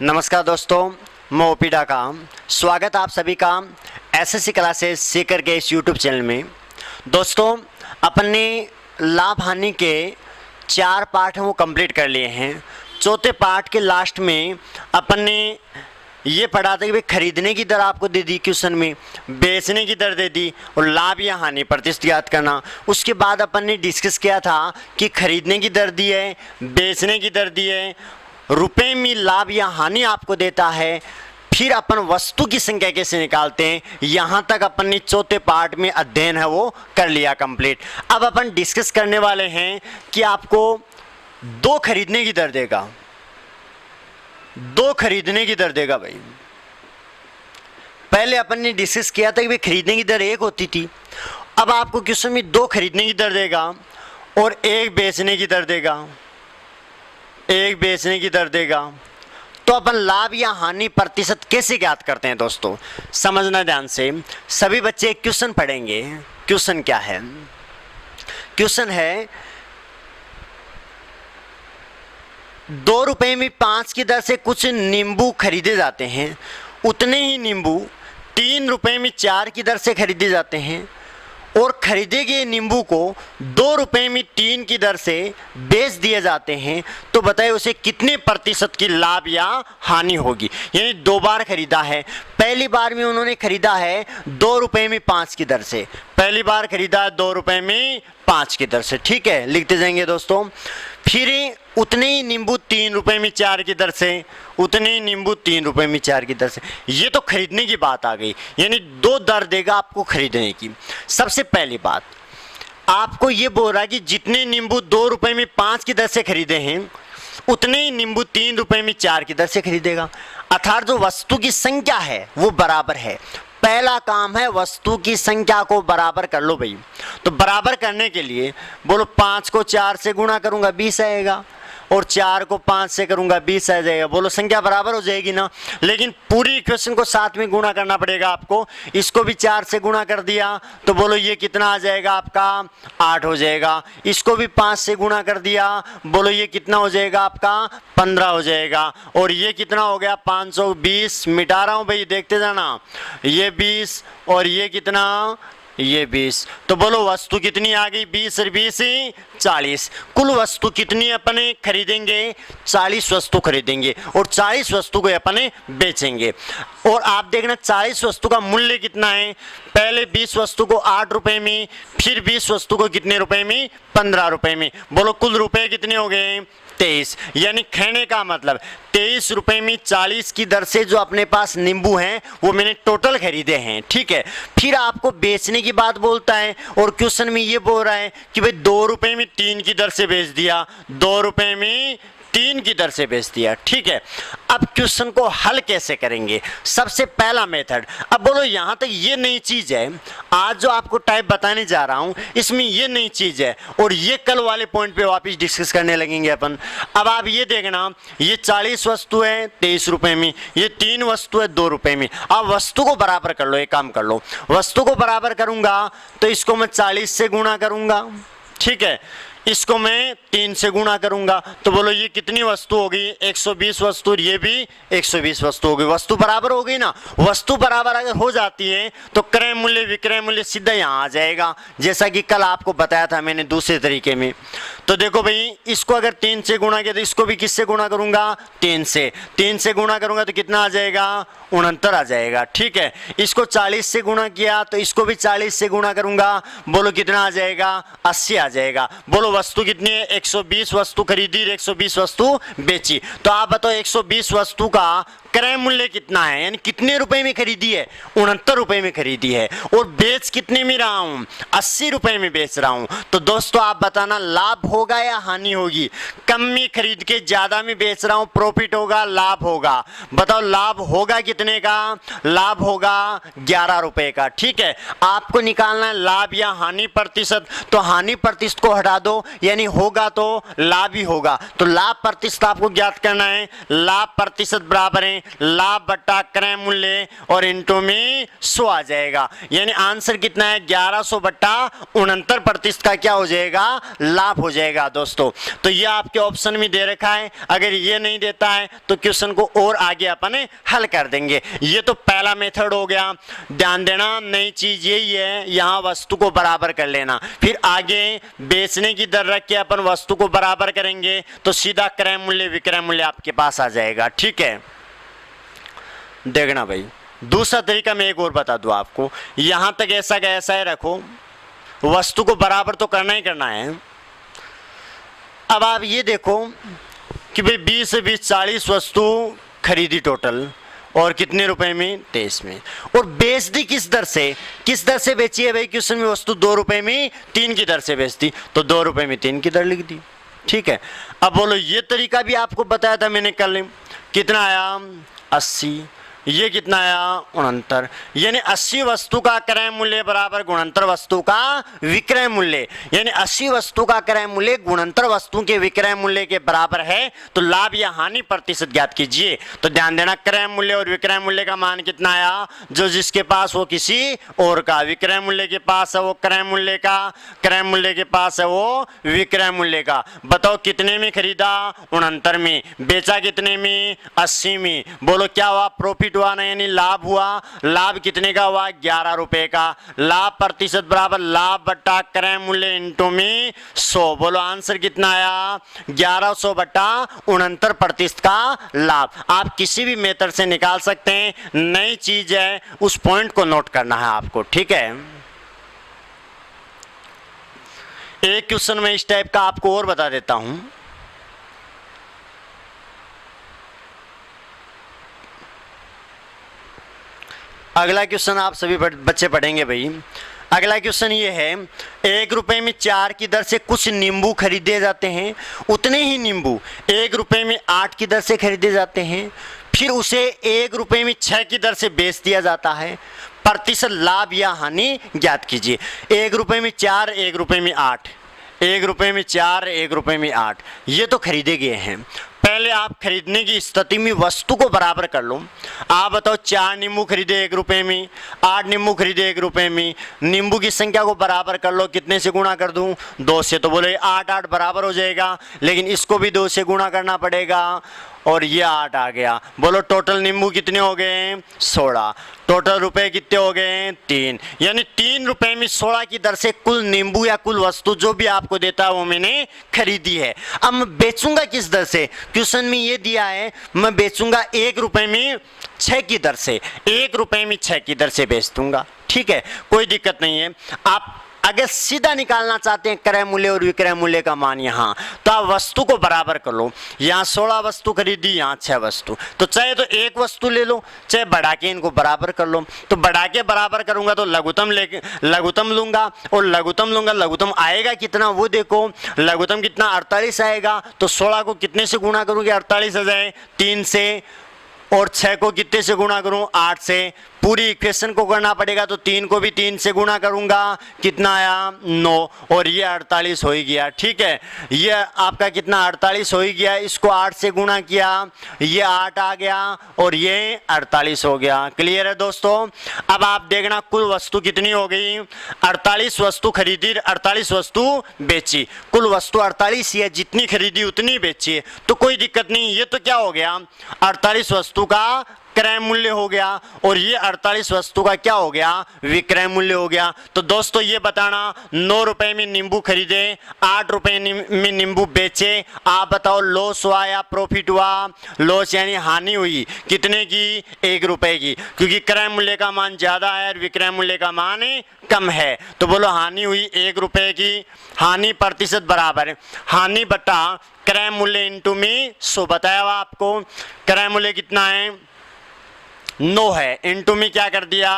नमस्कार दोस्तों, मैं ओपी डाका। स्वागत आप सभी का एसएससी क्लासेस सीकर के इस यूट्यूब चैनल में। दोस्तों, अपन ने लाभ हानि के 4 पार्ट हैं वो कंप्लीट कर लिए हैं। चौथे पार्ट के लास्ट में अपन ने ये पढ़ा था कि भाई खरीदने की दर आपको दे दी क्वेश्चन में, बेचने की दर दे दी और लाभ या हानि प्रतिशत ज्ञात करना। उसके बाद अपन ने डिस्कस किया था कि खरीदने की दर दी है, बेचने की दर दी है, रुपए में लाभ या हानि आपको देता है, फिर अपन वस्तु की संख्या कैसे निकालते हैं, यहां तक अपन ने चौथे पार्ट में अध्ययन है वो कर लिया कंप्लीट। अब अपन डिस्कस करने वाले हैं कि आपको 2 खरीदने की दर देगा, 2 खरीदने की दर देगा। भाई पहले अपन ने डिस्कस किया था कि भाई खरीदने की दर 1 होती थी, अब आपको क्वेश्चन में 2 खरीदने की दर देगा और 1 बेचने की दर देगा, 1 बेचने की दर देगा। तो अपन लाभ या हानि प्रतिशत कैसे ज्ञात करते हैं दोस्तों, समझना ध्यान से। सभी बच्चे एक क्वेश्चन पढ़ेंगे। क्वेश्चन क्या है? क्वेश्चन है 2 रुपए में 5 की दर से कुछ नींबू खरीदे जाते हैं, उतने ही नींबू 3 रुपए में 4 की दर से खरीदे जाते हैं और खरीदे गए नींबू को 2 रुपए में 3 की दर से बेच दिए जाते हैं। तो बताइए उसे कितने प्रतिशत की लाभ या हानि होगी। यानी 2 बार खरीदा है। पहली बार में उन्होंने खरीदा है 2 रुपए में 5 की दर से, पहली बार खरीदा है 2 रुपए में 5 की दर से। ठीक है, लिखते जाएंगे दोस्तों। फिर उतने ही नींबू 3 रुपए में 4 की दर से, उतने ही नींबू 3 रुपए में 4 की दर से। ये तो खरीदने की बात आ गई, यानी 2 दर देगा आपको खरीदने की। सबसे पहली बात आपको ये बोल रहा है कि जितने नींबू 2 रुपए में 5 की दर से खरीदे हैं, उतने ही नींबू 3 रुपए में 4 की दर से खरीदेगा। अर्थात जो वस्तु की संख्या है वो बराबर है। पहला काम है वस्तु की संख्या को बराबर कर लो भाई। तो बराबर करने के लिए बोलो 5 को 4 से गुणा करूंगा 20 आएगा और 4 को 5 से करूंगा 20 आ जाएगा। बोलो संख्या बराबर हो जाएगी ना। लेकिन पूरी इक्वेशन को साथ में गुणा करना पड़ेगा आपको। इसको भी 4 से गुणा कर दिया तो बोलो ये कितना आ जाएगा आपका 8 हो जाएगा। इसको भी 5 से गुणा कर दिया, बोलो ये कितना हो जाएगा आपका 15 हो जाएगा। और ये कितना हो गया 520, मिटा रहा हूं भाई देखते जाना, ये 20 और ये कितना, ये 20। तो बोलो वस्तु कितनी आ गई 20 और 20 40। कुल वस्तु कितनी अपने खरीदेंगे 40 वस्तु खरीदेंगे और 40 वस्तु को अपने बेचेंगे। और आप देखना 40 वस्तु का मूल्य कितना है। पहले 20 वस्तु को 8 रुपए में, फिर 20 वस्तु को कितने रुपए में 15 रुपए में। बोलो कुल रुपए कितने हो गए 23। यानी कहने का मतलब 23 रुपए में 40 की दर से जो अपने पास नींबू हैं वो मैंने टोटल खरीदे हैं। ठीक है, फिर आपको बेचने की बात बोलता है और क्वेश्चन में ये बोल रहा है कि भाई 2 रुपए में 3 की दर से बेच दिया, 2 रुपए में 3 की दर से बेच दिया। ठीक है, अब क्वेश्चन को हल कैसे करेंगे। सबसे पहला मेथड, अब बोलो यहां तक ये नई चीज है, आज जो आपको टाइप बताने जा रहा हूं इसमें ये नई चीज है और ये कल वाले पॉइंट पे वापस डिस्कस करने लगेंगे अपन। अब आप ये देखना, ये 40 वस्तु है 23 रुपए में, ये 3 वस्तु है 2 रुपए में। अब वस्तु को बराबर कर लो, एक काम कर लो, वस्तु को बराबर करूंगा तो इसको मैं 40 से गुणा करूंगा। ठीक है, इसको मैं 3 से गुणा करूंगा तो बोलो ये कितनी वस्तु होगी 120 वस्तु, ये भी 120 वस्तु होगी। वस्तु बराबर हो गई ना। वस्तु बराबर अगर हो जाती है तो क्रय मूल्य विक्रय मूल्य सीधा यहाँ आ जाएगा, जैसा कि कल आपको बताया था मैंने दूसरे तरीके में। तो देखो भाई इसको अगर 3 से गुणा किया तो इसको भी किससे गुणा करूंगा 3 से, 3 से गुणा करूंगा तो कितना आ जाएगा 69 आ जाएगा। ठीक है, इसको 40 से गुणा किया तो इसको भी 40 से गुणा करूंगा, बोलो कितना आ जाएगा 80 आ जाएगा। बोलो वस्तु कितनी है 120 वस्तु खरीदी, 120 वस्तु बेची। तो आप बताओ 120 वस्तु का क्रय मूल्य कितना है, यानी कितने रुपए में खरीदी है 69 रुपए में खरीदी है और बेच कितने में रहा हूं 80 रुपए में बेच रहा हूं। तो दोस्तों आप बताना लाभ होगा या हानि होगी। कम में खरीद के ज्यादा में बेच रहा हूं, प्रॉफिट होगा लाभ होगा। बताओ लाभ होगा कितने का, लाभ होगा 11 रुपए का। ठीक है, आपको निकालना है लाभ या हानि प्रतिशत। तो हानि प्रतिशत को हटा दो, यानी होगा तो लाभ ही होगा। तो लाभ प्रतिशत आपको ज्ञात करना है। लाभ प्रतिशत बराबर है हैं लाभ बट्टा क्रय मूल्य और इंटू में 100 आ जाएगा। यानी आंसर कितना है 1100 बट्टा 69% का क्या हो जाएगा लाभ हो जाएगा दोस्तों। तो ये आपके ऑप्शन में दे रखा है, अगर ये नहीं देता है तो क्वेश्चन को और आगे अपन हल कर देंगे। ये तो पहला मेथड हो गया। ध्यान देना नई चीज यही है, यहां वस्तु को बराबर कर लेना, फिर आगे बेचने की दर रख के अपन वस्तु को बराबर करेंगे तो सीधा क्रय मूल्य विक्रय मूल्य आपके पास आ जाएगा। ठीक है, देखना भाई दूसरा तरीका मैं एक और बता दूं आपको। यहां तक ऐसा का ऐसा ही रखो, वस्तु को बराबर तो करना ही करना है। अब आप ये देखो कि भाई 20 से 20 40 वस्तु खरीदी टोटल, और कितने रुपए में 23 में, और बेच दी किस दर से बेची है भाई क्वेश्चन में वस्तु 2 रुपए में 3 की दर से बेचती, तो 2 रुपए में 3 की दर लिख दी। ठीक है, अब बोलो ये तरीका भी आपको बताया था मैंने कल, कितना आया 80, ये कितना आया 69, यानी 80 वस्तु का क्रय मूल्य बराबर गुणंतर वस्तु का विक्रय मूल्य, यानी 80 वस्तु का क्रय मूल्य गुणंतर वस्तु के विक्रय मूल्य के बराबर है। तो लाभ या हानि प्रतिशत ज्ञात कीजिए। तो ध्यान देना क्रय मूल्य और विक्रय मूल्य का मान कितना आया, जो जिसके पास हो किसी और का, विक्रय मूल्य के पास है वो क्रय मूल्य का, क्रय मूल्य के पास है वो विक्रय मूल्य का। बताओ कितने में खरीदा 69 में, बेचा कितने में 80 में, बोलो क्या हुआ प्रॉफिट हुआ ना, यानी लाभ हुआ। लाभ कितने का हुआ 11 रुपए का। लाभ प्रतिशत बराबर लाभ बट्टा क्रय मूल्य इंटू में 100, बोलो आंसर कितना आया 1100 बट्टा 69% का लाभ। आप किसी भी मेथड से निकाल सकते हैं, नई चीज है उस पॉइंट को नोट करना है आपको। ठीक है, एक क्वेश्चन में इस टाइप का आपको और बता देता हूं। अगला क्वेश्चन आप सभी बच्चे पढ़ेंगे भाई। अगला क्वेश्चन ये है, 1 रुपए में 4 की दर से कुछ नींबू खरीदे जाते हैं, उतने ही नींबू 1 रुपए में 8 की दर से खरीदे जाते हैं, फिर उसे 1 रुपए में 6 की दर से बेच दिया जाता है। प्रतिशत लाभ या हानि ज्ञात कीजिए। 1 रुपए में 4, 1 रुपए में 8, 1 रुपए में 4, 1 रुपए में 8, ये तो खरीदे गए हैं। पहले आप खरीदने की स्थिति में वस्तु को बराबर कर लो। आप बताओ 4 नींबू खरीदे 1 रुपए में, 8 नींबू खरीदे 1 रुपए में, नींबू की संख्या को बराबर कर लो। कितने से गुणा कर दूं 2 से, तो बोले 8 8 बराबर हो जाएगा, लेकिन इसको भी 2 से गुणा करना पड़ेगा और ये 8 आ गया। बोलो टोटल नींबू कितने हो गए 16, टोटल रुपए कितने हो गए 3, यानी 3 रुपए में 16 की दर से कुल नींबू या कुल वस्तु जो भी आपको देता है वो मैंने खरीदी है। अब मैं बेचूंगा किस दर से, क्वेश्चन में ये दिया है मैं बेचूंगा 1 रुपए में 6 की दर से, 1 रुपए में 6 की दर से बेच दूंगा। ठीक है, कोई दिक्कत नहीं है। आप अगर सीधा निकालना चाहते हैं क्रय मूल्य और विक्रय मूल्य का मान यहाँ, तो आप वस्तु को बराबर कर लो। यहाँ 16 वस्तु खरीदी, यहाँ 6 वस्तु, तो चाहे तो एक वस्तु ले लो, चाहे बढ़ा के इनको बराबर कर लो। तो बढ़ा के बराबर करूंगा तो लघुत्तम लूंगा, और लघुत्तम लूंगा, लघुत्तम आएगा कितना वो देखो, लघुत्तम कितना 48 आएगा। तो 16 को कितने से गुणा करूंगे 48 आ जाए 3 से, और 6 को कितने से गुणा करूं 8 से। पूरी इक्वेशन को करना पड़ेगा, तो 3 को भी 3 से गुणा करूंगा, कितना आया 9, और ये 48 हो ही गया। ठीक है, ये आपका कितना 48 हो ही गया, इसको 8 से गुणा किया, ये 8 आ गया और ये 48 हो गया। क्लियर है दोस्तों। अब आप देखना कुल वस्तु कितनी हो गई, 48 वस्तु खरीदी, 48 वस्तु बेची, कुल वस्तु 48 ही है, जितनी खरीदी उतनी बेची, तो कोई दिक्कत नहीं। ये तो क्या हो गया 48 वस्तु का क्रय मूल्य हो गया, और ये 48 वस्तु का क्या हो गया विक्रय मूल्य हो गया। तो दोस्तों ये बताना 9 रुपए में नींबू खरीदे, 8 रुपए में नींबू बेचे, आप बताओ लॉस हुआ या प्रॉफिट हुआ। लॉस यानी हानि हुई, कितने की 1 रुपए की, क्योंकि क्रय मूल्य का मान ज्यादा है और विक्रय मूल्य का मान कम है। तो बोलो हानि हुई 1 रुपए की। हानि प्रतिशत बराबर हानि बटा क्रय मूल्य इंटू में 100 बताया हुआ आपको। क्रय मूल्य कितना है 9 है, इंटू में क्या कर दिया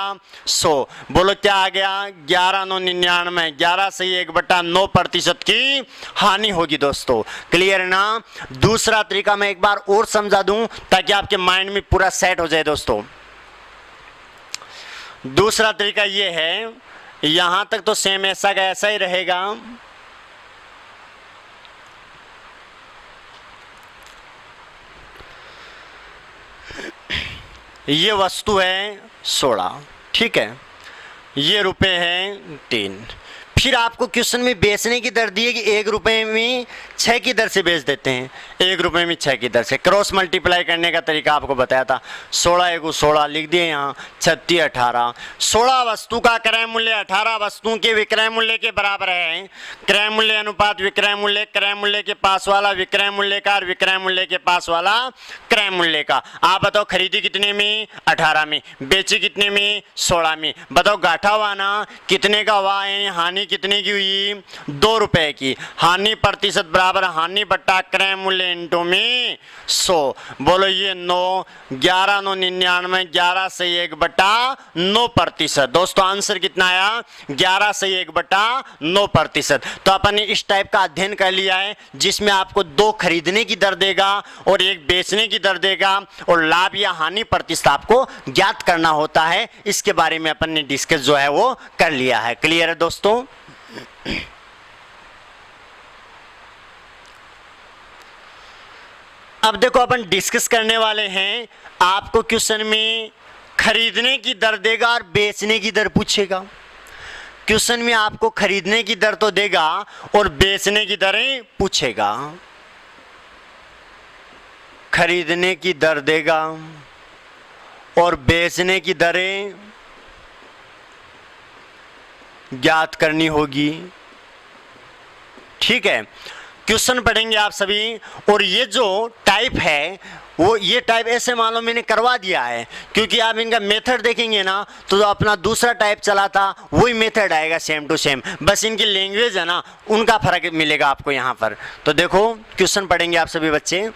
100, बोलो क्या आ गया 11 9 99, 11 से 1/9% की हानि होगी दोस्तों। क्लियर है ना। दूसरा तरीका मैं एक बार और समझा दूं ताकि आपके माइंड में पूरा सेट हो जाए दोस्तों। दूसरा तरीका ये है, यहां तक तो सेम ऐसा का ऐसा ही रहेगा। ये वस्तु है 16, ठीक है, ये रुपए हैं 3। फिर आपको क्वेश्चन में बेचने की दर दी है कि 1 रुपये में 6 की दर से बेच देते हैं, 1 रुपये में 6 की दर से। क्रॉस मल्टीप्लाई करने का तरीका आपको बताया था, 16 1 16 लिख दिए यहाँ, 36 18। 16 वस्तु का क्रय मूल्य 18 वस्तुओं के विक्रय मूल्य के बराबर है। क्रय मूल्य अनुपात विक्रय मूल्य, क्रय मूल्य के पास वाला विक्रय मूल्य का और विक्रय मूल्य के पास वाला क्रय मूल्य का। आप बताओ खरीदी कितने में? 18 में। बेची कितने में? 16 में। बताओ घाटा हुआ ना, कितने का हुआ? यानी हानि कितने की हुई? 2 रुपए की। हानि प्रतिशत बराबर हानि बट्टा क्रय मूल्य इंटू में 100। बोलो ये 9, 11 9 99, 11 से 1 बट्टा 9%। दोस्तों आंसर कितना आया? 11 से 1 बट्टा 9%। तो अपन ने इस टाइप का अध्ययन कर लिया है जिसमें आपको 2 खरीदने की दर देगा और 1 बेचने की दर देगा और लाभ या हानि प्रतिशत आपको ज्ञात करना होता है। इसके बारे में अपन ने डिस्कस जो है वो कर लिया है। क्लियर है दोस्तों? अब देखो अपन डिस्कस करने वाले हैं, आपको क्वेश्चन में खरीदने की दर देगा और बेचने की दर पूछेगा। क्वेश्चन में आपको खरीदने की दर तो देगा और बेचने की दरें पूछेगा। खरीदने की दर देगा और बेचने की दरें ज्ञात करनी होगी, ठीक है। क्वेश्चन पढ़ेंगे आप सभी, और ये जो टाइप है वो ये टाइप ऐसे मान लो मैंने करवा दिया है, क्योंकि आप इनका मेथड देखेंगे ना तो जो अपना दूसरा टाइप चला था वही मेथड आएगा सेम टू सेम, बस इनकी लैंग्वेज है ना उनका फर्क मिलेगा आपको यहाँ पर। तो देखो क्वेश्चन पढ़ेंगे आप सभी बच्चे।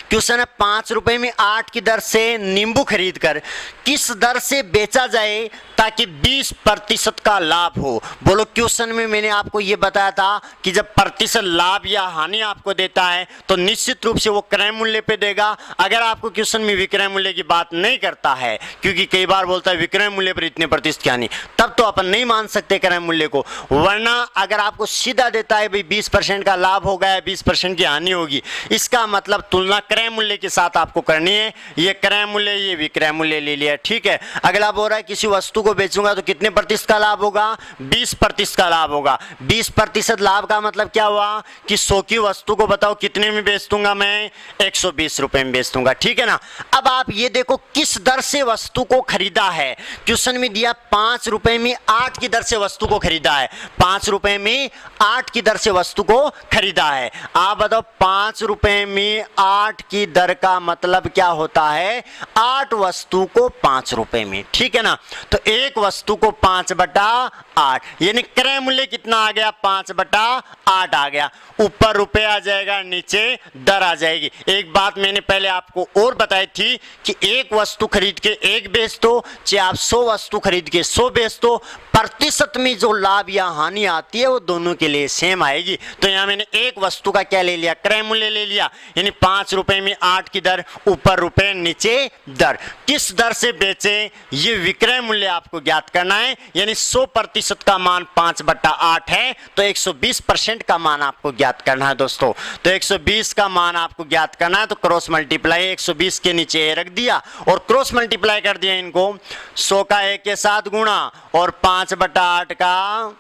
क्वेश्चन है 5 रुपए में 8 की दर से नींबू खरीदकर किस दर से बेचा जाए ताकि 20% का लाभ हो। बोलो क्वेश्चन में मैंने आपको यह बताया था कि जब प्रतिशत लाभ या हानि आपको देता है तो निश्चित रूप से वो क्रय मूल्य पे देगा। अगर आपको क्वेश्चन में विक्रय मूल्य की बात नहीं करता है, क्योंकि कई बार बोलता है विक्रय मूल्य पर इतने प्रतिशत की हानि, तब तो अपन नहीं मान सकते क्रय मूल्य को। वरना अगर आपको सीधा देता है भाई 20% का लाभ होगा या 20% की हानि होगी, इसका मतलब तुलना क्रय मूल्य के साथ आपको करनी है। ये क्रय मूल्य ये विक्रय मूल्य ले लिया, ठीक है। अगला बोल रहा है किसी वस्तु को बेचूंगा तो कितने प्रतिशत का लाभ होगा? 20% का लाभ होगा। 20% लाभ का मतलब क्या हुआ कि 100 की वस्तु को बताओ कितने में बेच दूंगा मैं? 120 रुपए में बेच दूंगा, ठीक है ना। अब आप ये देखो किस दर से वस्तु को खरीदा है। क्वेश्चन में दिया 5 रुपए में 8 की दर से वस्तु को खरीदा है। 5 रुपए में 8 की दर से वस्तु को खरीदा है। आप बताओ 5 रुपए में 8 की दर का मतलब क्या होता है? 8 वस्तु को 5 रुपए में, ठीक है ना। तो एक वस्तु को 5/8, यानी क्रय मूल्य कितना आ गया? 5/8 आ गया। ऊपर रुपए आ जाएगा, नीचे दर आ जाएगी। एक बात मैंने पहले आपको और बताई थी कि एक वस्तु खरीद के एक बेच दो, चाहे आप 100 वस्तु खरीद के 100 बेच दो, प्रतिशत में जो लाभ या हानि आती है वो दोनों के लिए सेम आएगी। तो यहां मैंने एक वस्तु का क्या ले लिया? क्रय मूल्य ले लिया, यानी 5 रुपए में 8 की दर, ऊपर रुपए नीचे दर। किस दर से बेचे ये विक्रय मूल्य आपको ज्ञात करना है, यानी 100% का मान 5/8 है तो 120% का मान आपको ज्ञात करना है दोस्तों। तो 120 का मान आपको ज्ञात करना है तो क्रॉस मल्टीप्लाई 120 के नीचे रख दिया और क्रॉस मल्टीप्लाई कर दिया इनको। 100 का 1 के साथ गुणा और 5/8 का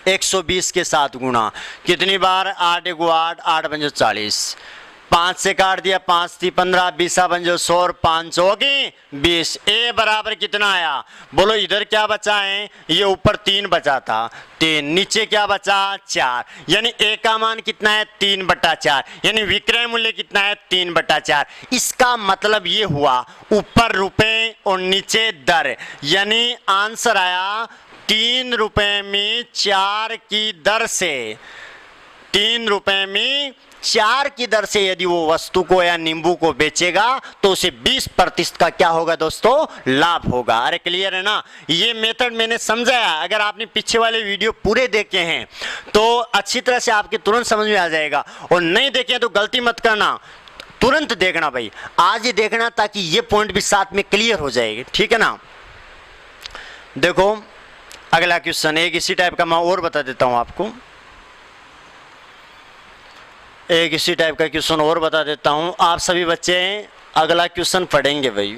120 के साथ गुणा। कितनी बार? 8 × 8, 8 × 5 = 40। 5 से काट दिया, 5 × 3 = 15, 20 बन जो 100 और 5 होगी 20। ए बराबर कितना आया? बोलो इधर क्या बचा है? ये ऊपर 3 बचा था, 3, नीचे क्या बचा? 4, यानी ए का मान कितना है? 3/4, यानी विक्रय मूल्य कितना है? 3/4। इसका मतलब ये हुआ ऊपर रुपए और नीचे दर, यानी आंसर आया 3 रुपए में 4 की दर से, 3 रुपए में 4 की दर से यदि वो वस्तु को या नींबू को बेचेगा तो उसे 20% का क्या होगा दोस्तों? लाभ होगा। अरे क्लियर है ना? ये मेथड मैंने समझाया, अगर आपने पीछे वाले वीडियो पूरे देखे हैं तो अच्छी तरह से आपके तुरंत समझ में आ जाएगा, और नहीं देखे तो गलती मत करना, तुरंत देखना भाई, आज ही देखना ताकि ये पॉइंट भी साथ में क्लियर हो जाएगी, ठीक है ना। देखो अगला क्वेश्चन एक इसी टाइप का मैं और बता देता हूं आपको, एक इसी टाइप का क्वेश्चन और बता देता हूं। आप सभी बच्चे अगला क्वेश्चन पढ़ेंगे भाई।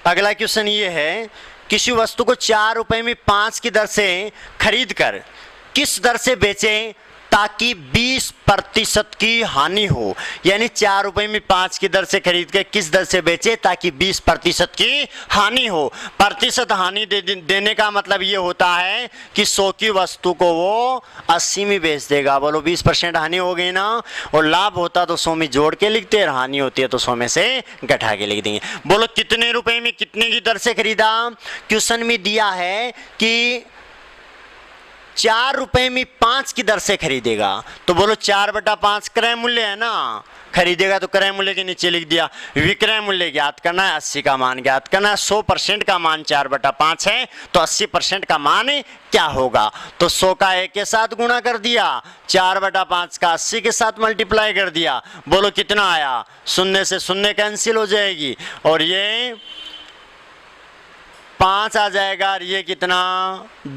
अगला क्वेश्चन ये है, किसी वस्तु को 4 रुपए में 5 की दर से खरीद कर किस दर से बेचें ताकि 20% की हानि हो। यानी 4 रुपए में 5 की दर से खरीद कर किस दर से बेचे ताकि 20% की हानि हो। प्रतिशत हानि देने का मतलब ये होता है कि 100 की वस्तु को वो 80 में बेच देगा। बोलो 20% हानि हो गई ना। और लाभ होता तो 100 में जोड़ के लिखते, और हानि होती है तो 100 में से घटा के लिख देंगे। बोलो कितने रुपए में कितने की दर से खरीदा। क्वेश्चन में दिया है कि 4 रुपए में 5 की दर से खरीदेगा, तो बोलो 4/5 क्रय मूल्य है ना। खरीदेगा तो क्रय मूल्य के नीचे लिख दिया। विक्रय मूल्य ज्ञात करना है, 80 का मान ज्ञात करना है। 100% का मान 4/5 है, तो 80% का मान क्या होगा। तो 100 का 1 के साथ गुणा कर दिया, 4/5 का 80 के साथ मल्टीप्लाई कर दिया। बोलो कितना आया। 0 से 0 कैंसिल हो जाएगी, और ये 5 आ जाएगा, और ये कितना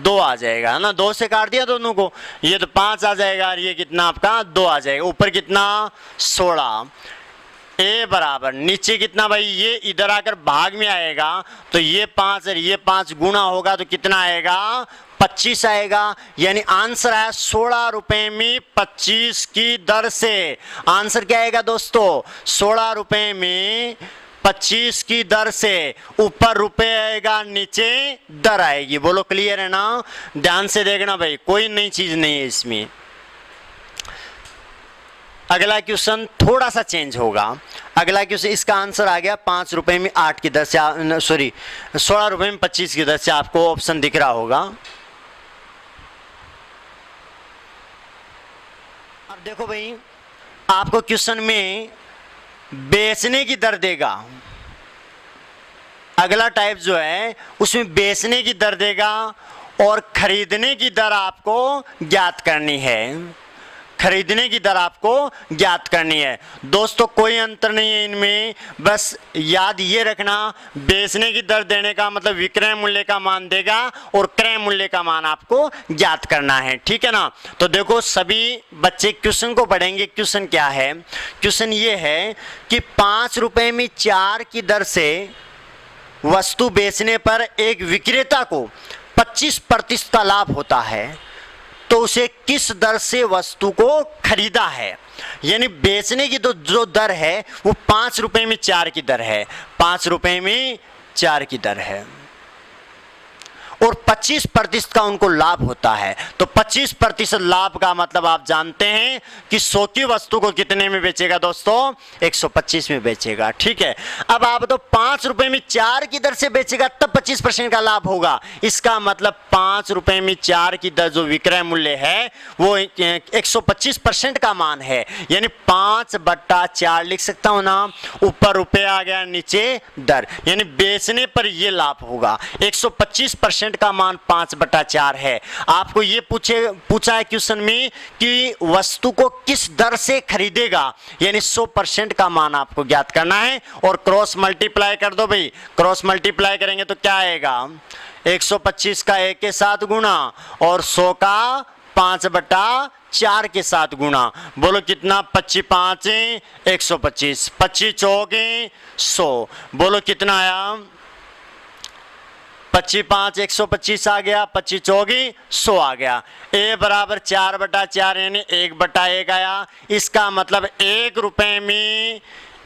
2 आ जाएगा, है ना। 2 से काट दिया दोनों को, ये तो 5 आ जाएगा, और ये कितना आपका 2 आ जाएगा। ऊपर कितना 16। ए बराबर नीचे कितना भाई, ये इधर आकर भाग में आएगा, तो ये 5 और ये 5 गुणा होगा तो कितना आएगा 25 आएगा। यानी आंसर है 16 रुपए में 25 की दर से। आंसर क्या आएगा दोस्तों, 16 रुपए में 25 की दर से। ऊपर रुपए आएगा, नीचे दर आएगी। बोलो क्लियर है ना। ध्यान से देखना भाई, कोई नई चीज नहीं है इसमें। अगला क्वेश्चन थोड़ा सा चेंज होगा। अगला क्वेश्चन, इसका आंसर आ गया 5 रुपए में 8 की दर से, सॉरी 16 रुपए में 25 की दर से। आपको ऑप्शन दिख रहा होगा। अब देखो भाई, आपको क्वेश्चन में बेचने की दर देगा। अगला टाइप जो है उसमें बेचने की दर देगा, और खरीदने की दर आपको ज्ञात करनी है। खरीदने की दर आपको ज्ञात करनी है। दोस्तों कोई अंतर नहीं है इनमें, बस याद ये रखना, बेचने की दर देने का मतलब विक्रय मूल्य का मान देगा, और क्रय मूल्य का मान आपको ज्ञात करना है। ठीक है ना। तो देखो सभी बच्चे क्वेश्चन को पढ़ेंगे। क्वेश्चन क्या है, क्वेश्चन ये है कि 5 रुपए में 4 की दर से वस्तु बेचने पर एक विक्रेता को 25% का लाभ होता है, तो उसे किस दर से वस्तु को खरीदा है। यानी बेचने की तो जो दर है वो 5 रुपए में 4 की दर है, 5 रुपए में 4 की दर है, और 25% का उनको लाभ होता है। तो 25% लाभ का मतलब आप जानते हैं कि 100 की वस्तु को कितने में बेचेगा दोस्तों, 125 में बेचेगा। ठीक है। अब आप तो 5 रुपए में 4 की दर से बेचेगा, तब 25% का लाभ होगा। इसका मतलब 5 रुपए में 4 की दर जो विक्रय मूल्य है वो 125% का मान है। यानी 5/4 लिख सकता हूं ना। ऊपर रुपए आ गया, नीचे दर, यानी बेचने पर ये लाभ होगा। 125% का मान 5/4 है। आपको ये पूछा है क्वेश्चन में कि वस्तु को किस दर से खरीदेगा, यानी 100% का मान आपको ज्ञात करना है। और क्रॉस मल्टीप्लाई कर दो भाई। क्रॉस मल्टीप्लाई करेंगे तो क्या आएगा, 125 का 1 के साथ गुणा, और 100 का 5/4 के साथ गुणा। बोलो कितना, 25 5 125, 25 चौक 100। बोलो कितना आया, 25 5 125 आ गया, 25 चौक 100 आ गया। ए बराबर 4/4 यानी 1/1 आया। इसका मतलब 1 रुपए में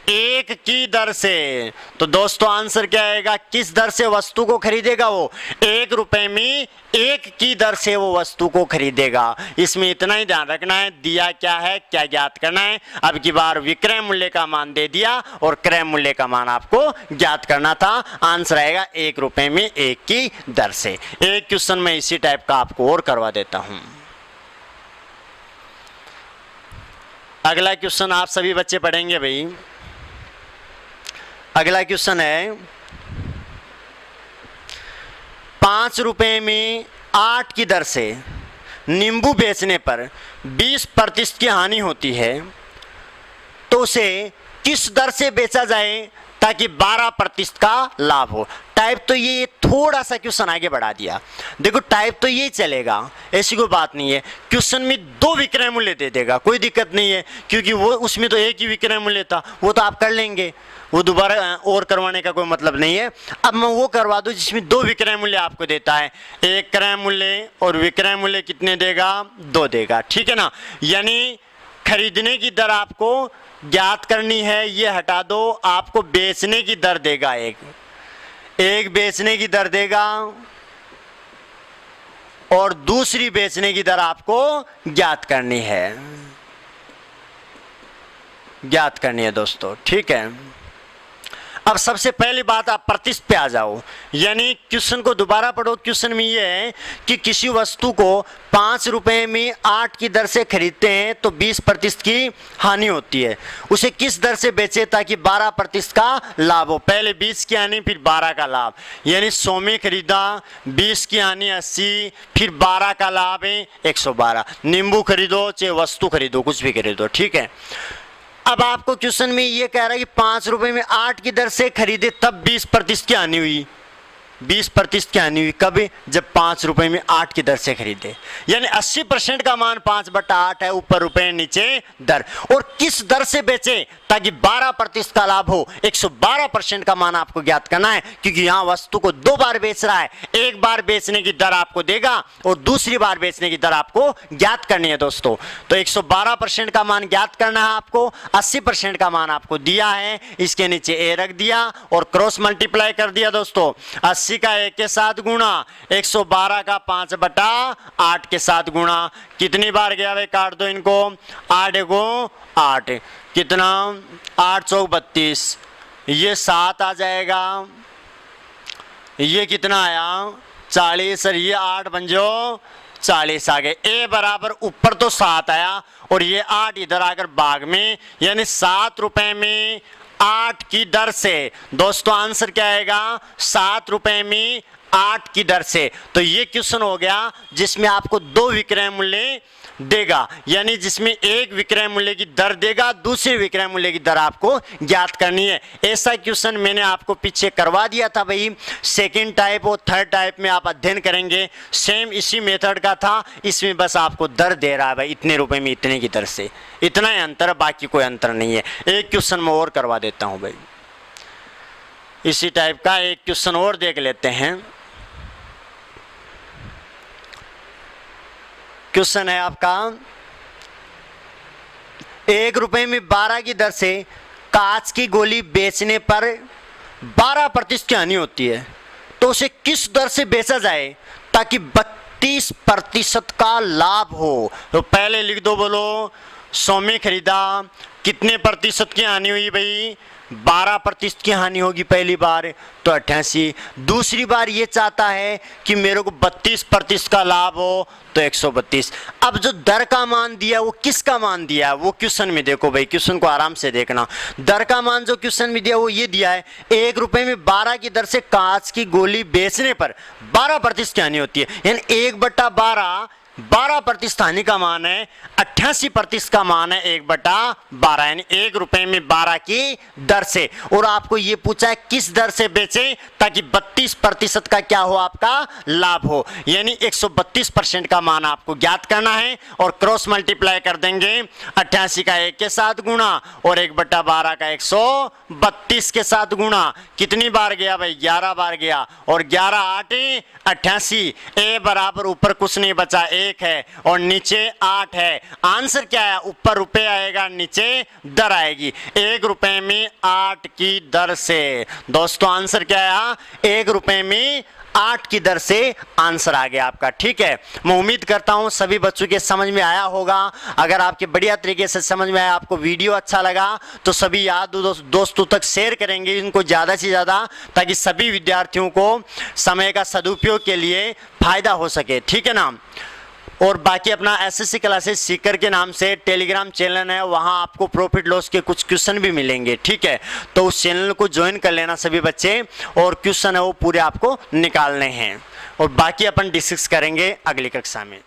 1 की दर से। तो दोस्तों आंसर क्या आएगा, किस दर से वस्तु को खरीदेगा वो, 1 रुपए में 1 की दर से वो वस्तु को खरीदेगा। इसमें इतना ही ध्यान रखना है, दिया क्या है, क्या ज्ञात करना है। अब की बार विक्रय मूल्य का मान दे दिया, और क्रय मूल्य का मान आपको ज्ञात करना था। आंसर आएगा 1 रुपए में 1 की दर से। एक क्वेश्चन में इसी टाइप का आपको और करवा देता हूं। अगला क्वेश्चन आप सभी बच्चे पढ़ेंगे भाई। अगला क्वेश्चन है, 5 रुपए में 8 की दर से नींबू बेचने पर 20% की हानि होती है, तो उसे किस दर से बेचा जाए ताकि 12% का लाभ हो। टाइप तो ये थोड़ा सा क्वेश्चन आगे बढ़ा दिया। देखो टाइप तो ये चलेगा, ऐसी कोई बात नहीं है। क्वेश्चन में 2 विक्रय मूल्य दे देगा, कोई दिक्कत नहीं है, क्योंकि वो उसमें तो एक ही विक्रय मूल्य था, वो तो आप कर लेंगे, वो दोबारा और करवाने का कोई मतलब नहीं है। अब मैं वो करवा दूं जिसमें 2 विक्रय मूल्य आपको देता है, एक क्रय मूल्य और विक्रय मूल्य कितने देगा, 2 देगा, ठीक है ना। यानी खरीदने की दर आपको ज्ञात करनी है, ये हटा दो, आपको बेचने की दर देगा, एक बेचने की दर देगा और दूसरी बेचने की दर आपको ज्ञात करनी है, दोस्तों, ठीक है। अब सबसे पहली बात आप प्रतिशत पे आ जाओ, यानी क्वेश्चन को दोबारा पढ़ो। क्वेश्चन में ये है कि किसी वस्तु को 5 रुपए में 8 की दर से खरीदते हैं तो 20% की हानि होती है, उसे किस दर से बेचे ताकि 12% का लाभ हो। पहले 20 की हानि फिर 12 का लाभ, यानी 100 में खरीदा, 20 की हानि 80, फिर 12 का लाभ है 112। नींबू खरीदो चाहे वस्तु खरीदो, कुछ भी खरीदो, ठीक है। अब आपको क्वेश्चन में ये कह रहा है कि 5 रुपए में 8 की दर से खरीदे तब 20% की हानि हुई, 20% की हानि हुई कब, जब 5 रुपए में 8 की दर से खरीदे, यानी 80% का मान 5/8 है, ऊपर रुपए नीचे दर। और किस दर से बेचे ताकि 12% का लाभ हो, 112% का मान आपको ज्ञात करना है, क्योंकि यहां वस्तु को 2 बार बेच रहा है, एक बार बेचने की दर आपको देगा और दूसरी बार बेचने की दर आपको ज्ञात करनी है दोस्तों। तो 112% का मान ज्ञात करना है आपको, 80% का मान आपको दिया है, इसके नीचे ए रख दिया और क्रॉस मल्टीप्लाई कर दिया दोस्तों। 80 का 1 के साथ गुणा, 112 का 5/8 के साथ गुणा, कितनी बार गया भाई, काट दो इनको, 8 को 8, कितना, 8 चौक 32, ये 7 आ जाएगा, ये कितना आया 40, और ये 8 बन जो 40 आ गए। ए बराबर ऊपर तो 7 आया और ये 8 इधर आकर भाग में, यानी 7 रुपए में 8 की दर से। दोस्तों आंसर क्या आएगा, 7 रुपए में 8 की दर से। तो ये क्वेश्चन हो गया जिसमें आपको 2 विक्रय मूल्य देगा, यानी जिसमें एक विक्रय मूल्य की दर देगा, दूसरे विक्रय मूल्य की दर आपको ज्ञात करनी है। ऐसा क्वेश्चन मैंने आपको पीछे करवा दिया था भाई, सेकंड टाइप और थर्ड टाइप में आप अध्ययन करेंगे, सेम इसी मेथड का था, इसमें बस आपको दर दे रहा है भाई, इतने रुपए में इतने की दर से, इतना ही अंतर है, बाकी कोई अंतर नहीं है। एक क्वेश्चन मैं और करवा देता हूं भाई, इसी टाइप का एक क्वेश्चन और देख लेते हैं। क्वेश्चन है आपका, 1 रुपए में 12 की दर से कांच की गोली बेचने पर 12% की हानि होती है, तो उसे किस दर से बेचा जाए ताकि 32% का लाभ हो। तो पहले लिख दो, बोलो 100 में खरीदा, कितने प्रतिशत की हानि हुई भाई, 12% की हानि होगी पहली बार, तो 88। दूसरी बार ये चाहता है कि मेरे को 32% का लाभ हो, तो 132। अब जो दर का मान दिया वो किसका मान दिया है, वो क्वेश्चन में देखो भाई, क्वेश्चन को आराम से देखना। दर का मान जो क्वेश्चन में दिया वो ये दिया है, 1 रुपए में 12 की दर से कांच की गोली बेचने पर 12% की हानि होती है, यानी 1/12 12% हानि का मान है, 88% का मान है 1/12, यानी 1 रुपए में 12 की दर से। और आपको ये पूछा है किस दर से बेचे ताकि 32% का क्या हो, आपका लाभ हो, यानी 132% का मान आपको ज्ञात करना है और क्रॉस मल्टीप्लाई कर देंगे। 88 का 1 के साथ गुणा और 1/12 का 132 के साथ गुणा, कितनी बार गया भाई, 11 बार गया, और 11 8 88। ए बराबर ऊपर कुछ नहीं बचा, 1 है और नीचे 8 है। आंसर क्या है, ऊपर रुपए आएगा, नीचे दर आएगी। 1 रुपए में 8 की दर से। दोस्तों आंसर क्या आया, 1 रुपए में 8 की दर से आंसर आ गया आपका। ठीक है, मैं उम्मीद करता हूं सभी बच्चों के समझ में आया होगा। अगर आपके बढ़िया तरीके से समझ में आया, आपको वीडियो अच्छा लगा तो सभी याद दोस्तों तक शेयर करेंगे इनको ज़्यादा से ज़्यादा, ताकि सभी विद्यार्थियों को समय का सदुपयोग के लिए फायदा हो सके। ठीक है ना। और बाकी अपना एसएससी क्लासेस सीकर के नाम से टेलीग्राम चैनल है, वहां आपको प्रॉफिट लॉस के कुछ क्वेश्चन भी मिलेंगे। ठीक है, तो उस चैनल को ज्वाइन कर लेना सभी बच्चे, और क्वेश्चन है वो पूरे आपको निकालने हैं, और बाकी अपन डिस्कस करेंगे अगली कक्षा में।